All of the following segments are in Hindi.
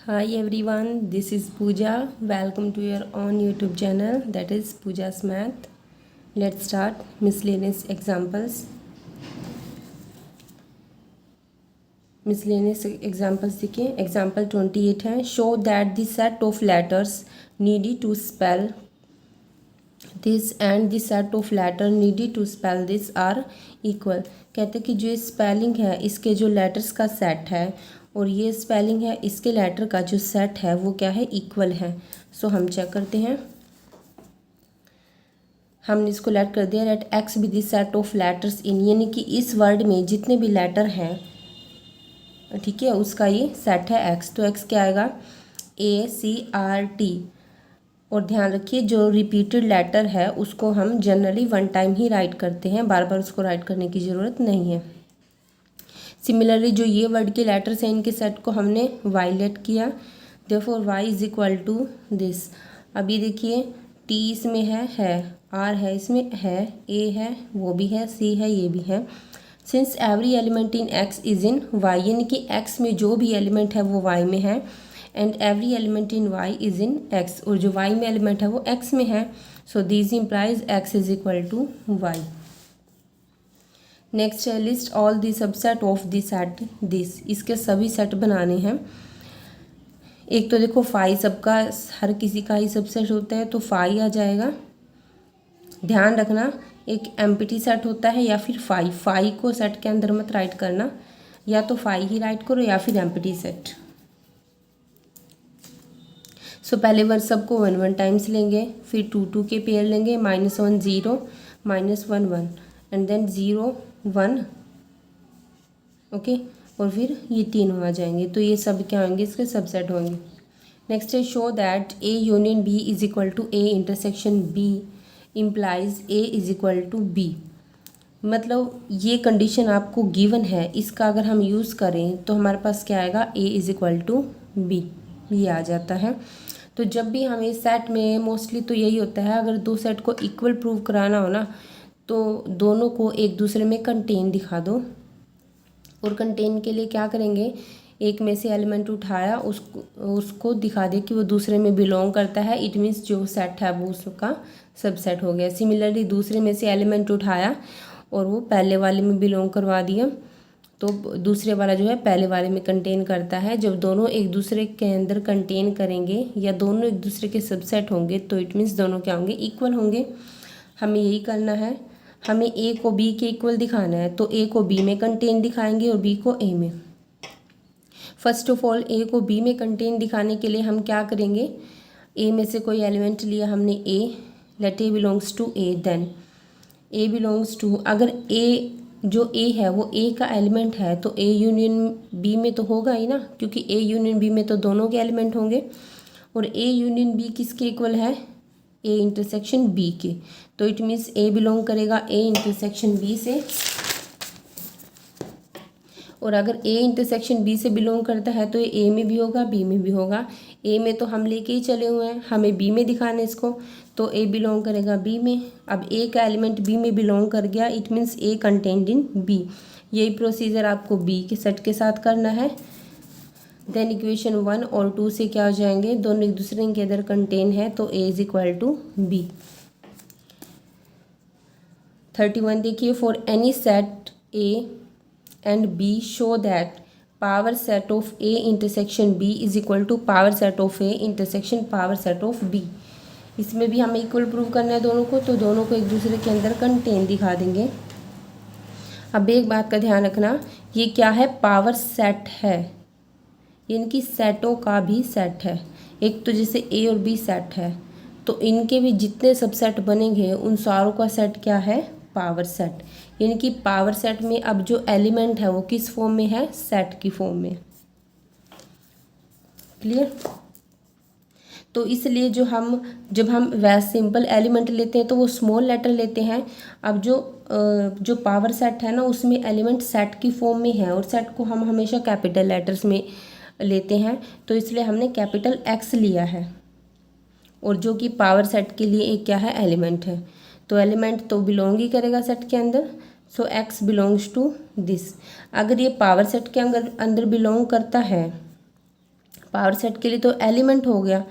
Hi everyone, this is Pooja. Welcome to your own YouTube channel, that is Pooja's Math. Let's start miscellaneous examples. Miscellaneous examples देखिए. Example 28 है. Show that the set of letters needed to spell this and the set of letters needed to spell this are equal. कहते हैं कि जो स्पेलिंग है इसके जो लेटर्स का सेट है और ये स्पेलिंग है इसके लेटर का जो सेट है वो क्या है, इक्वल है. सो हम चेक करते हैं. हमने इसको लेट कर दिया. Let X be the set of letters in, यानी कि इस वर्ड में जितने भी लेटर हैं, ठीक है, उसका ये सेट है एक्स. तो एक्स क्या आएगा, ACRT. और ध्यान रखिए जो रिपीटेड लेटर है उसको हम जनरली वन टाइम ही राइट करते हैं, बार बार उसको राइट करने की ज़रूरत नहीं है. सिमिलरली जो ये वर्ड के लेटर्स हैं इनके सेट को हमने वाई लेट किया. Therefore Y is equal to this. अभी देखिए टी इसमें है, आर है, इसमें है, ए है, वो भी है, सी है, ये भी है. Since every element in X is in Y, यानी कि एक्स में जो भी एलिमेंट है वो वाई में है. And every element in Y is in X, और जो वाई में एलिमेंट है वो एक्स में है. So this implies X is equal to Y. Next है list all the subset of the set this. इसके सभी सेट बनाने हैं. एक तो देखो फाई सबका, हर किसी का ही सबसेट होता है तो फाई आ जाएगा. ध्यान रखना एक एम्प्टी सेट होता है या फिर फाई को सेट के अंदर मत राइट करना, या तो फाई ही राइट करो या फिर एम्प्टी सेट. सो पहले वन सबको 1 टाइम्स लेंगे, फिर 2 के पेयर लेंगे, -1 0, -1 1 एंड देन 0 1, ओके. और फिर ये तीनों आ जाएंगे. तो ये सब क्या होंगे, इसके सबसेट होंगे. नेक्स्ट है show that A union B is equal to A intersection B implies A is equal to B. मतलब ये कंडीशन आपको गिवन है, इसका अगर हम यूज़ करें तो हमारे पास क्या आएगा, A is equal to B, ये आ जाता है. तो जब भी हमें सेट में मोस्टली तो यही होता है, अगर दो सेट को इक्वल प्रूव कराना हो ना तो दोनों को एक दूसरे में कंटेन दिखा दो. और कंटेन के लिए क्या करेंगे, एक में से एलिमेंट उठाया उसको दिखा दे कि वो दूसरे में बिलोंग करता है. इट मीन्स जो सेट है वो उसका सबसेट हो गया. सिमिलरली दूसरे में से एलिमेंट उठाया और वो पहले वाले में बिलोंग करवा दिया तो दूसरे वाला जो है पहले वाले में कंटेन करता है. जब दोनों एक दूसरे के अंदर कंटेन करेंगे या दोनों एक दूसरे के सबसेट होंगे तो इट मीन्स दोनों क्या होंगे, इक्वल होंगे. हमें यही करना है. हमें ए को बी के इक्वल दिखाना है तो ए को बी में कंटेन दिखाएंगे और बी को ए में. फर्स्ट ऑफ ऑल ए को बी में कंटेन दिखाने के लिए हम क्या करेंगे, ए में से कोई एलिमेंट लिया हमने A, let A belongs to A. Then A belongs to, अगर ए जो ए है वो ए का एलिमेंट है तो ए यूनियन बी में तो होगा ही ना, क्योंकि ए यूनियन बी में तो दोनों के एलिमेंट होंगे. और ए यूनियन बी किसके इक्वल है, ए इंटरसेक्शन बी के. तो इट मीन्स ए बिलोंग करेगा ए इंटरसेक्शन बी से. और अगर ए इंटरसेक्शन बी से बिलोंग करता है तो ये ए में भी होगा बी में भी होगा. ए में तो हम लेके ही चले हुए हैं, हमें बी में दिखाना है इसको, तो ए बिलोंग करेगा बी में. अब ए का एलिमेंट बी में बिलोंग कर गया, it means A contained in B. यही प्रोसीजर आपको बी के सेट के साथ करना है. देन इक्वेशन 1 और 2 से क्या हो जाएंगे, दोनों एक दूसरे के अंदर कंटेन है तो A is equal to B. 31 देखिए, for any set A and B show that power set of A intersection B is equal to power set of A intersection power set of B. इसमें भी हमें इक्वल प्रूव करना है दोनों को, तो दोनों को एक दूसरे के अंदर कंटेन दिखा देंगे. अब एक बात का ध्यान रखना, ये क्या है, पावर सेट है, इनकी सेटों का भी सेट है. एक तो जैसे ए और बी सेट है तो इनके भी जितने सबसेट बनेंगे उन सारों का सेट क्या है, पावर सेट. यानी कि पावर सेट में अब जो एलिमेंट है वो किस फॉर्म में है, सेट की फॉर्म में. क्लियर. तो इसलिए जब हम वैसे सिंपल एलिमेंट लेते हैं तो वो स्मॉल लेटर लेते हैं. अब जो पावर सेट है ना उसमें एलिमेंट सेट की फॉर्म में है और सेट को हम हमेशा कैपिटल लेटर्स में लेते हैं, तो इसलिए हमने कैपिटल एक्स लिया है. और जो कि पावर सेट के लिए एक क्या है, एलिमेंट है. तो एलिमेंट तो बिलोंग ही करेगा सेट के अंदर. सो एक्स बिलोंग्स टू दिस. अगर ये पावर सेट के अंदर बिलोंग करता है पावर सेट के लिए तो एलिमेंट हो गया,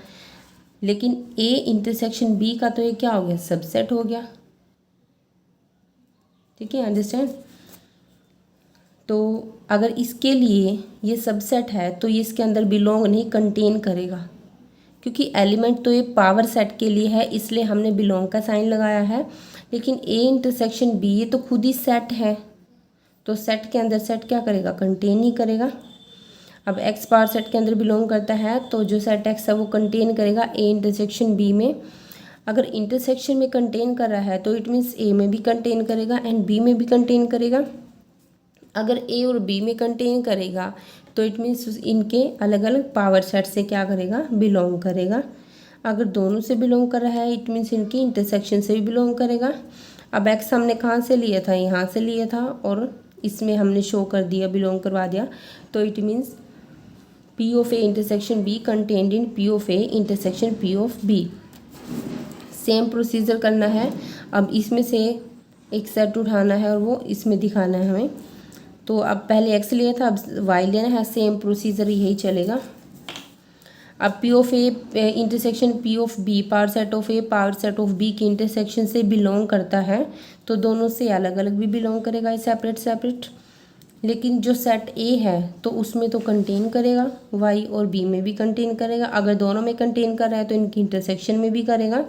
लेकिन ए इंटरसेक्शन बी का तो ये क्या हो गया, सबसेट हो गया। ठीक है, अंडरस्टैंड। तो अगर इसके लिए ये सबसेट है तो ये इसके अंदर बिलोंग नहीं, कंटेन करेगा, क्योंकि एलिमेंट तो ये पावर सेट के लिए है, इसलिए हमने बिलोंग का साइन लगाया है। लेकिन ए इंटरसेक्शन बी ये तो खुद ही सेट है, तो सेट के अंदर सेट क्या करेगा, कंटेन ही करेगा। अब एक्स पावर सेट के अंदर बिलोंग करता है, तो जो सेट एक्स है वो कंटेन करेगा ए इंटरसेक्शन बी में। अगर इंटरसेक्शन में कंटेन कर रहा है तो इट मीन्स ए में भी कंटेन करेगा एंड बी में भी कंटेन करेगा। अगर ए और बी में कंटेन करेगा तो इट मीन्स इनके अलग अलग पावर सेट से क्या करेगा, बिलोंग करेगा। अगर दोनों से बिलोंग कर रहा है इट मीन्स इनकी इंटरसेक्शन से भी बिलोंग करेगा। अब एक्स हमने कहाँ से लिया था, यहाँ से लिया था, और इसमें हमने शो कर दिया, बिलोंग करवा दिया, तो it means P of A intersection B contained in P of A intersection P of B. Same procedure करना है। अब इसमें से एक सेट उठाना है और वो इसमें दिखाना है हमें। तो अब पहले एक्स लिया था, अब वाई लेना है, सेम प्रोसीजर यही चलेगा। अब P of A intersection P of B power set of A power set of B की इंटरसेक्शन से बिलोंग करता है, तो दोनों से अलग अलग भी बिलोंग करेगा, सेपरेट सेपरेट। लेकिन जो सेट ए है तो उसमें तो कंटेन करेगा, वाई और बी में भी कंटेन करेगा। अगर दोनों में कंटेन कर रहा है तो इनकी इंटरसेक्शन में भी करेगा।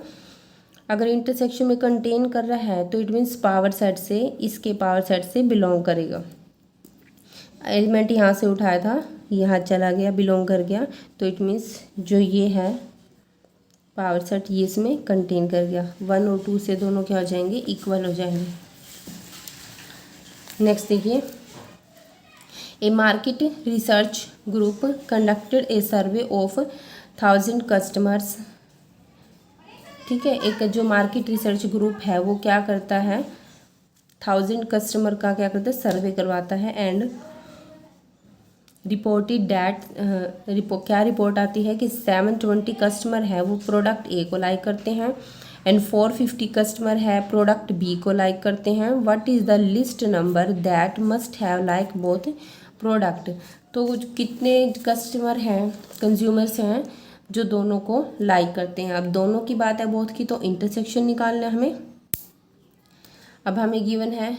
अगर इंटरसेक्शन में कंटेन कर रहा है तो इट मीन्स पावर सेट से, इसके पावर सेट से बिलोंग करेगा। एलिमेंट यहाँ से उठाया था, यहाँ चला गया, बिलोंग कर गया, तो इट मीन्स जो ये है पावर सेट ये इसमें कंटेन कर गया। 1 और 2 से दोनों क्या हो जाएंगे, इक्वल हो जाएंगे। नेक्स्ट देखिए, a market research group conducted a survey of 1000 customers. ठीक है, एक जो मार्केट रिसर्च ग्रुप है वो क्या करता है, 1000 कस्टमर का क्या करता है, सर्वे करवाता है एंड रिपोर्टेड डैट क्या रिपोर्ट आती है कि 720 कस्टमर है वो प्रोडक्ट ए को लाइक करते हैं एंड 450 कस्टमर है प्रोडक्ट बी को लाइक करते हैं। What is the list number that must have like both product. तो कितने कस्टमर हैं, कंज्यूमर्स हैं जो दोनों को लाइक करते हैं। अब दोनों की बात है बोथ की, तो इंटरसेक्शन निकालना है हमें। अब हमें गिवन है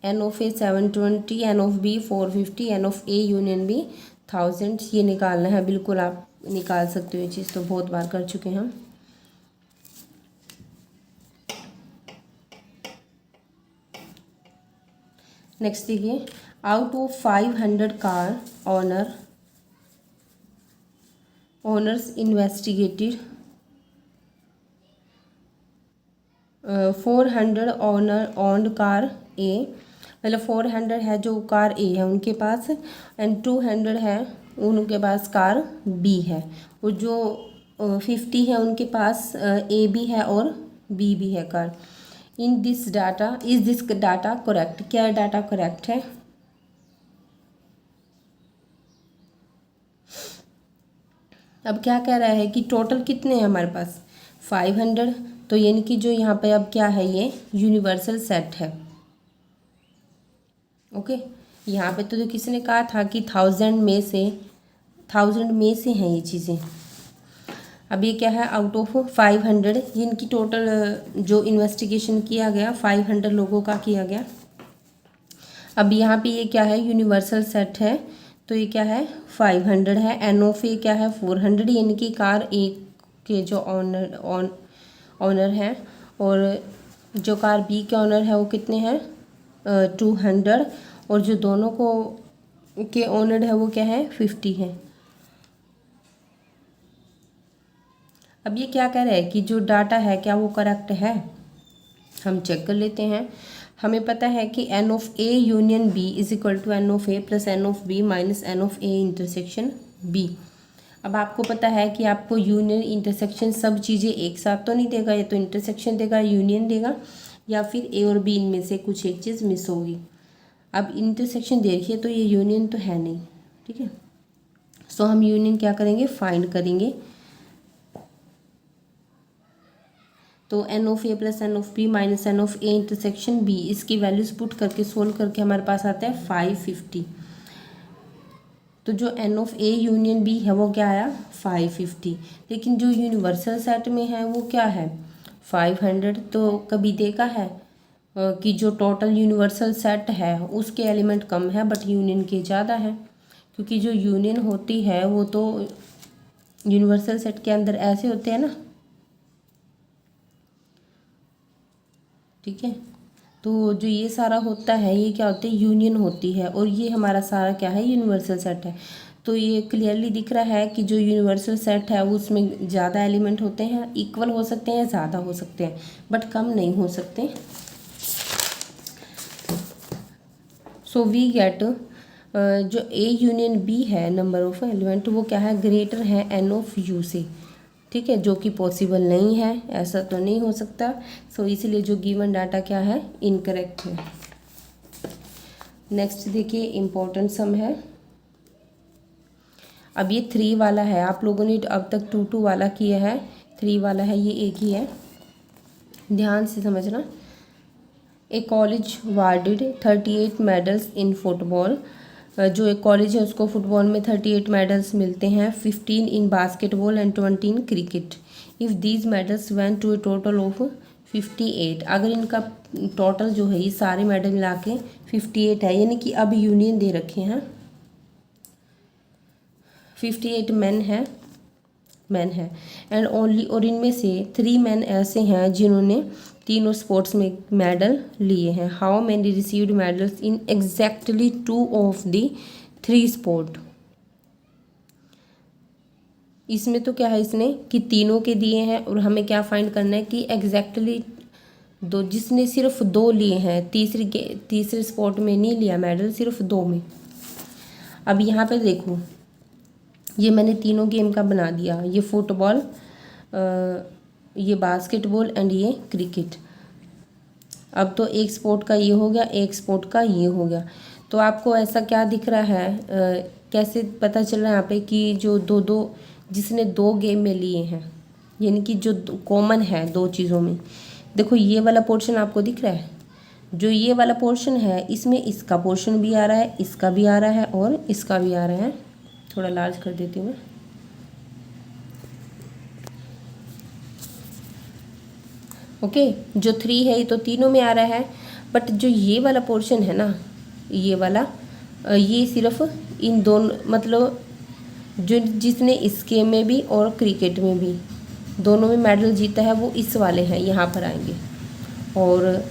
N of A 720, N of B 450, N of A union B 1000, ये निकालना है। बिल्कुल आप निकाल सकते हो, ये चीज़ तो बहुत बार कर चुके हैं हम। नेक्स्ट देखिए, out of 500 car owners investigated 400 owner owned car A, मतलब 400 है जो कार ए है उनके पास एंड 200 है उनके पास कार बी है, और जो 50 है उनके पास ए भी है और बी भी है car. In this data is this data correct, क्या डाटा करेक्ट है। अब क्या कह रहा है कि टोटल कितने हैं हमारे पास 500, तो यानी कि जो यहाँ पे अब क्या है, ये यूनिवर्सल सेट है। ओके, यहाँ पे तो किसी ने कहा था कि 1000 में से हैं ये चीज़ें। अब ये क्या है, आउट ऑफ 500, इनकी टोटल जो इन्वेस्टिगेशन किया गया 500 लोगों का किया गया। अब यहाँ पे ये क्या है, यूनिवर्सल सेट है, तो ये क्या है 500 है। एन ऑफ ए क्या है 400, यानी कि कार ए के जो ऑनर हैं, और जो कार बी के ऑनर है वो कितने हैं 200, और जो दोनों को के ऑनर है वो क्या है 50 है। अब ये क्या कह रहा है कि जो डाटा है क्या वो करेक्ट है, हम चेक कर लेते हैं। हमें पता है कि N of A union B is equal to N of A plus N of B minus N of A intersection B. अब आपको पता है कि आपको यूनियन इंटरसेक्शन सब चीज़ें एक साथ तो नहीं देगा, या तो इंटरसेक्शन देगा, यूनियन देगा, या फिर ए और बी इनमें से कुछ एक चीज़ मिस होगी। अब इंटरसेक्शन देखिए तो ये यूनियन तो है नहीं, ठीक है, सो हम यूनियन क्या करेंगे, फाइंड करेंगे। तो N of A plus N of B minus N of A intersection B, इसकी वैल्यूज पुट करके सोल्व करके हमारे पास आता है 550। तो जो N of A union B है वो क्या आया 550, लेकिन जो यूनिवर्सल सेट में है वो क्या है 500। तो कभी देखा है कि जो टोटल यूनिवर्सल सेट है उसके एलिमेंट कम है बट यूनियन के ज़्यादा है, क्योंकि जो यूनियन होती है वो तो यूनिवर्सल सेट के अंदर ऐसे होते हैं ना, ठीक है। तो जो ये सारा होता है ये क्या होती है यूनियन होती है, और ये हमारा सारा क्या है यूनिवर्सल सेट है। तो ये क्लियरली दिख रहा है कि जो यूनिवर्सल सेट है उसमें ज़्यादा एलिमेंट होते हैं, इक्वल हो सकते हैं, ज़्यादा हो सकते हैं, बट कम नहीं हो सकते। सो वी गेट जो ए यूनियन बी है नंबर ऑफ एलिमेंट वो क्या है ग्रेटर है एन ऑफ यू से, ठीक है, जो कि पॉसिबल नहीं है, ऐसा तो नहीं हो सकता। सो इसलिए जो गिवन डाटा क्या है इनकरेक्ट है। नेक्स्ट देखिए इम्पोर्टेंट सम है। अब ये 3 वाला है, आप लोगों ने अब तक 2 वाला किया है, 3 वाला है, ये एक ही है, ध्यान से समझना। ए कॉलेज वार्डेड 38 मेडल्स इन फुटबॉल, जो एक कॉलेज है उसको फुटबॉल में 38 मेडल्स मिलते हैं, 15 in basketball and 20 in cricket. If these medals went to a total of 58, अगर इनका टोटल जो है ये सारे मेडल मिला के 58 है, यानी कि अब यूनियन दे रखे हैं 58 मैन है एंड ओनली, और इनमें से 3 मैन ऐसे हैं जिन्होंने तीनों स्पोर्ट्स में मेडल लिए हैं। How many received medals in exactly 2 of the 3 sport. इसमें तो क्या है इसने कि तीनों के दिए हैं, और हमें क्या फाइंड करना है कि एग्जैक्टली 2, जिसने सिर्फ 2 लिए हैं, तीसरे स्पोर्ट में नहीं लिया मेडल, सिर्फ 2 में। अब यहाँ पे देखो ये मैंने तीनों गेम का बना दिया, ये फुटबॉल, ये बास्केटबॉल एंड ये क्रिकेट। अब तो एक स्पोर्ट का ये हो गया, एक स्पोर्ट का ये हो गया। तो आपको ऐसा क्या दिख रहा है, कैसे पता चल रहा है यहाँ पे कि जो दो जिसने 2 गेम में लिए हैं, यानी कि जो कॉमन है 2 चीज़ों में। देखो ये वाला पोर्शन आपको दिख रहा है, जो ये वाला पोर्शन है इसमें इसका पोर्शन भी आ रहा है, इसका भी आ रहा है और इसका भी आ रहा है। थोड़ा लार्ज कर देती हूँ मैं। ओके, जो 3 है ये तो तीनों में आ रहा है, बट जो ये वाला पोर्शन है ना, ये वाला, ये सिर्फ इन दोनों, मतलब जो जिसने इस गेम में भी और क्रिकेट में भी दोनों में मेडल जीता है वो इस वाले हैं, यहाँ पर आएंगे, और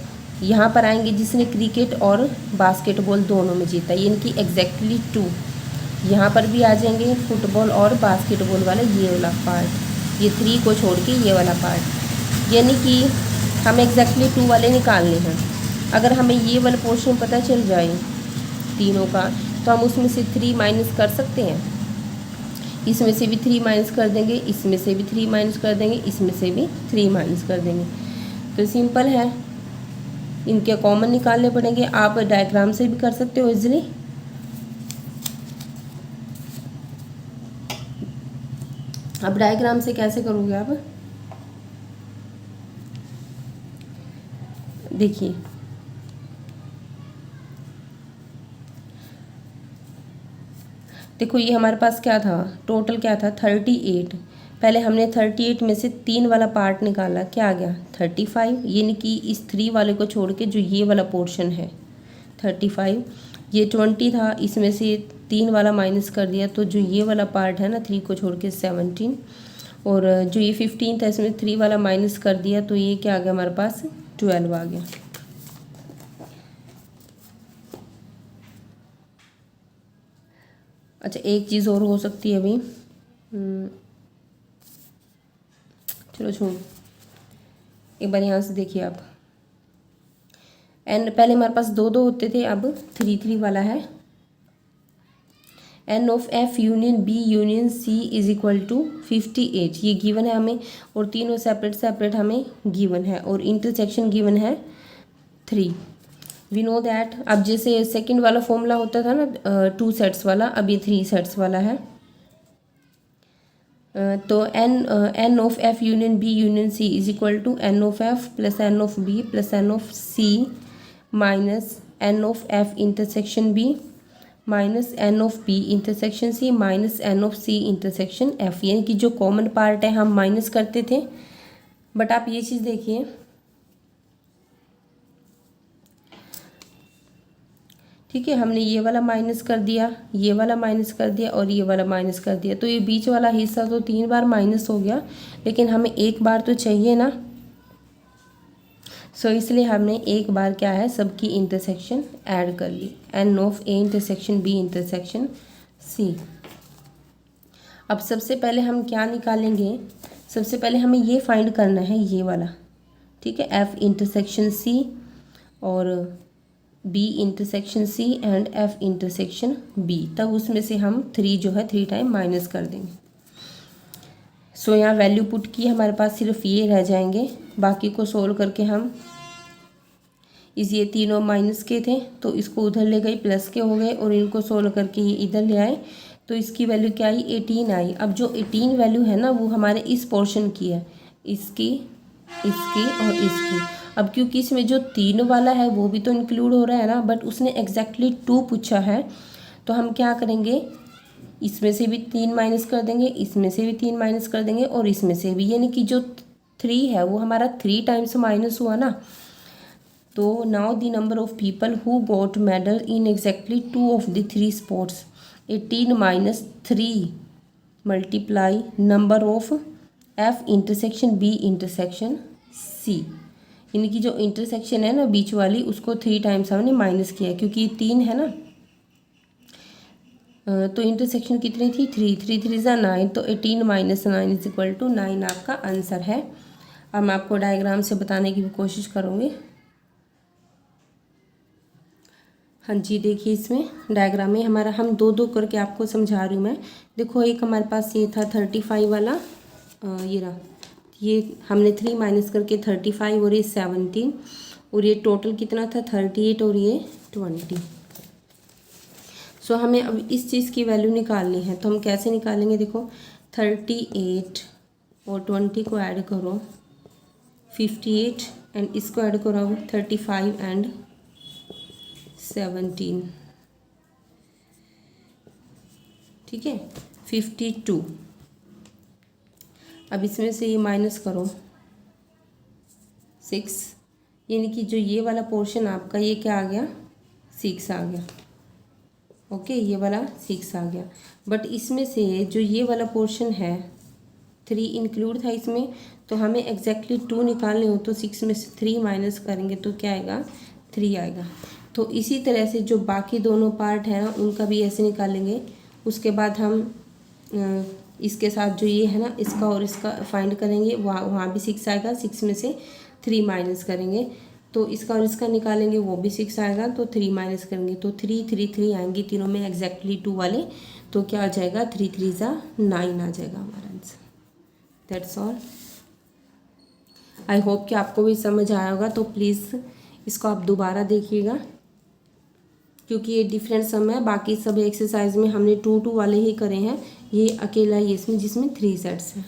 यहाँ पर आएंगे जिसने क्रिकेट और बास्केटबॉल दोनों में जीता है, यानी कि एग्जैक्टली 2। यहाँ पर भी आ जाएंगे फुटबॉल और बास्केटबॉल वाला ये वाला पार्ट, ये 3 को छोड़ के ये वाला पार्ट, यानी कि हमें एग्जैक्टली 2 वाले निकालने हैं। अगर हमें ये वाला पोर्शन पता चल जाए तीनों का, तो हम उसमें से 3 माइनस कर सकते हैं, इसमें से भी 3 माइनस कर देंगे, इसमें से भी 3 माइनस कर देंगे, इसमें से भी 3 माइनस कर देंगे। तो सिंपल है, इनके कॉमन निकालने पड़ेंगे। आप डायग्राम से भी कर सकते हो इजीली। अब डायग्राम से कैसे करोगे आप, देखिए देखो ये हमारे पास क्या था, टोटल क्या था 38। पहले हमने 38 में से 3 वाला पार्ट निकाला, क्या आ गया 35, यानी कि इस 3 वाले को छोड़ के जो ये वाला पोर्शन है 35। ये 20 था, इसमें से 3 वाला माइनस कर दिया, तो जो ये वाला पार्ट है ना 3 को छोड़ के 17, और जो ये 15 था इसमें 3 वाला माइनस कर दिया, तो ये क्या आ गया हमारे पास 12 आ गया। अच्छा एक चीज़ और हो सकती है अभी, चलो छोड़, एक बार यहाँ से देखिए आप, एन पहले हमारे पास 2 2 होते थे, अब 3 3 वाला है। N of F union B union C is equal to 58, ये गिवन है हमें, और तीनों सेपरेट सेपरेट हमें गिवन है, और इंटरसेक्शन गिवन है 3। वी नो दैट, अब जैसे सेकंड वाला फॉर्मूला होता था ना 2 सेट्स वाला, अब ये 3 सेट्स वाला है। तो N of F union B union C is equal to N of F plus N of B plus N of C minus N of F intersection B minus N of B intersection C minus N of C intersection F, यानी कि जो कॉमन पार्ट है हम माइनस करते थे, बट आप ये चीज़ देखिए, ठीक है, हमने ये वाला माइनस कर दिया, ये वाला माइनस कर दिया और ये वाला माइनस कर दिया, तो ये बीच वाला हिस्सा तो 3 बार माइनस हो गया, लेकिन हमें एक बार तो चाहिए ना, सो इसलिए हमने एक बार क्या है सबकी इंटरसेक्शन ऐड कर ली, n of A intersection B intersection C. अब सबसे पहले हम क्या निकालेंगे, सबसे पहले हमें ये फाइंड करना है ये वाला, ठीक है, एफ इंटरसेक्शन सी और B intersection C and F intersection B, तब उसमें से हम 3 जो है 3 टाइम माइनस कर देंगे। सो यहाँ वैल्यू पुट की, हमारे पास सिर्फ ये रह जाएंगे, बाकी को सोल्व करके हम ये तीनों माइनस के थे तो इसको उधर ले गए, प्लस के हो गए, और इनको सोल्व करके ये इधर ले आए, तो इसकी वैल्यू क्या आई 18 आई। अब जो 18 वैल्यू है ना वो हमारे इस पोर्शन की है, इसकी, इसकी और इसकी। अब क्योंकि इसमें जो 3 वाला है वो भी तो इंक्लूड हो रहा है ना, बट उसने एग्जैक्टली 2 पूछा है, तो हम क्या करेंगे, इसमें से भी 3 माइनस कर देंगे, इसमें से भी 3 माइनस कर देंगे और इसमें से भी, यानी कि जो 3 है वो हमारा 3 टाइम्स माइनस हुआ ना। तो now the number of people who got medal in exactly 2 of the 3 sports, 18 minus 3 multiply number of F intersection B intersection C, यानी कि जो इंटरसेक्शन है ना बीच वाली उसको 3 टाइम्स हमने माइनस किया है, क्योंकि 3 है ना, तो इंटरसेक्शन कितनी थी 3, 3 3 ज़ा 9, तो 18 माइनस 9 इज इक्वल टू 9 आपका आंसर है। अब मैं आपको डायग्राम से बताने की भी कोशिश करूँगी। हाँ जी, देखिए इसमें डायग्राम में हमारा, हम 2 करके आपको समझा रही हूँ मैं। देखो एक हमारे पास ये था 35 वाला, ये रहा, ये हमने 3 माइनस करके 35 और ये 17, और ये टोटल कितना था 38 और ये 20। सो हमें अब इस चीज़ की वैल्यू निकालनी है, तो हम कैसे निकालेंगे, देखो 38 और 20 को ऐड करो 58 एंड इसको ऐड करो 35 एंड 17, ठीक है 52। अब इसमें से ये माइनस करो 6, यानी कि जो ये वाला पोर्शन आपका ये क्या आ गया 6 आ गया, ओके, ये वाला 6 आ गया। बट इसमें से जो ये वाला पोर्शन है 3 इंक्लूड था इसमें, तो हमें एग्जैक्टली 2 निकालने हो तो 6 में से 3 माइनस करेंगे तो क्या आएगा 3 आएगा। तो इसी तरह से जो बाकी दोनों पार्ट हैं ना उनका भी ऐसे निकालेंगे। उसके बाद हम इसके साथ जो ये है ना इसका और इसका फाइंड करेंगे, वहाँ भी 6 आएगा, 6 में से 3 माइनस करेंगे, तो इसका और इसका निकालेंगे वो भी 6 आएगा, तो 3 माइनस करेंगे तो 3 3 3 आएंगे तीनों में एग्जैक्टली 2 वाले, तो क्या आ जाएगा 3 3 ज़ा 9 आ जाएगा हमारा answer. That's all. I hope कि आपको भी समझ आया होगा, तो प्लीज़ इसको आप दोबारा देखिएगा, क्योंकि ये डिफरेंट सम है, बाकी सब एक्सरसाइज में हमने 2 2 वाले ही करे हैं, ये अकेला ही इसमें जिसमें 3 सेट्स हैं।